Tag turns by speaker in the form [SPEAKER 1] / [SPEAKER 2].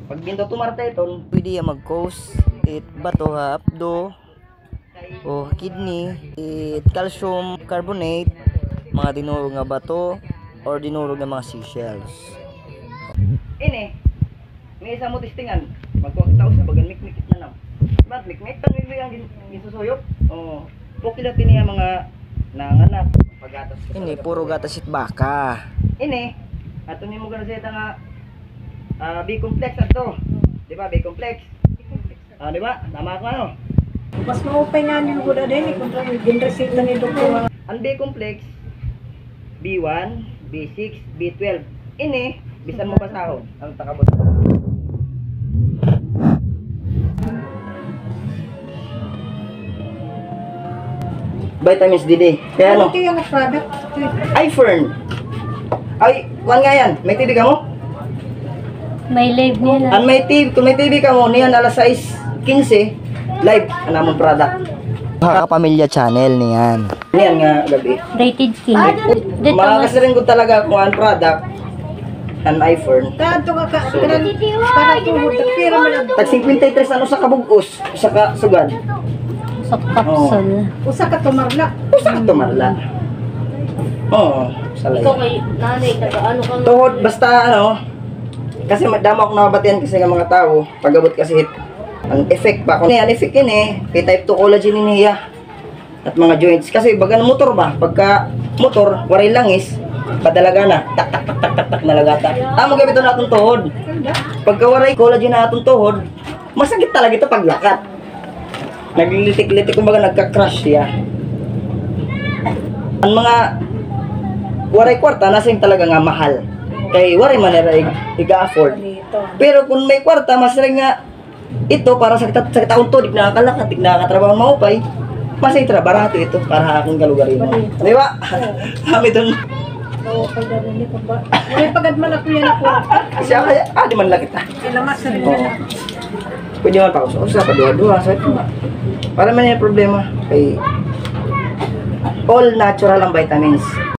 [SPEAKER 1] Pag ginto tumarte iton, pwede mag-cause it bato ha abdo o kidney, it calcium carbonate, mga dinurog nga bato or dinurog nga mga seashells. Ini, may isa mo testingan. Magkuha sa bagan mikmikit na nam. Ba't mikmik tan ang gisusuyop? Oh, pukilati niya mga nanganak pagatas. Ini puro gatas it baka. Ini, ato ni mo gano sa nga B-complex ato. Di ba B-complex? Di ba? Tama ko ano?
[SPEAKER 2] Mas maupay nga nyo ko na din, kung ginresit na ni Dr.
[SPEAKER 1] Ang B-complex, B1, B6, B12. Ini, bisan mo pasahon. Ang takabot. Vitamins D. Kaya ano?
[SPEAKER 2] Ito yung product.
[SPEAKER 1] iFern. Ay, kuhan nga yan. May TV ka mo?
[SPEAKER 3] May live nila.
[SPEAKER 1] Ang may TV, kung may TV ka mo, niyan alas 6:15, live, anamong product. Kakapamilya channel niyan. Niyan nga gabi.
[SPEAKER 3] Rated King. Dito
[SPEAKER 1] Makakasirin ko talaga kung ang product, ang iPhone.
[SPEAKER 2] Tanto ka para tuhod, pero man ang
[SPEAKER 1] Tag 53 ano sa kabugos, sa kasugad.
[SPEAKER 3] sa capsule.
[SPEAKER 2] usa ka tumarla.
[SPEAKER 1] Usa ka tumarla. Oo, salay.
[SPEAKER 3] kay nanay, ano kang
[SPEAKER 1] Tuhod, basta ano, kasi madama ako nabatian kasi ng mga tao, pagabot kasi ang effect pa. Kung ang effect yun P-type 2 collagen niya. At mga joints. Kasi baga ng motor ba, pagka motor, waray langis, padalaga na, tak tak tak tak tak tak nalagata. Magabit na itong tuhod. Pagka waray collagen na itong tuhod, masakit talaga ito paglakat. Naglilitik-litik, kumbaga nagka-crash siya. Ang mga waray kwarta, nasa yung talaga nga mahal. Kay waray manera iga-afford. Pero kung may kwarta, mas rin nga ito para sa taon to, di nakakalakat, di nakakatrabaho maupay. Mas itra, barato ito para akong galugarin mo. Di ba? Kami doon.
[SPEAKER 2] Oo, pagdadali ko ba? May pagadman ako yan ako.
[SPEAKER 1] Siya kaya, di man lang kita.
[SPEAKER 2] Ilamas sa rin
[SPEAKER 1] Oo.
[SPEAKER 2] na.
[SPEAKER 1] Pwede man pa ako sa padua-dua. Para man yung problema. Kay all natural ang vitamins.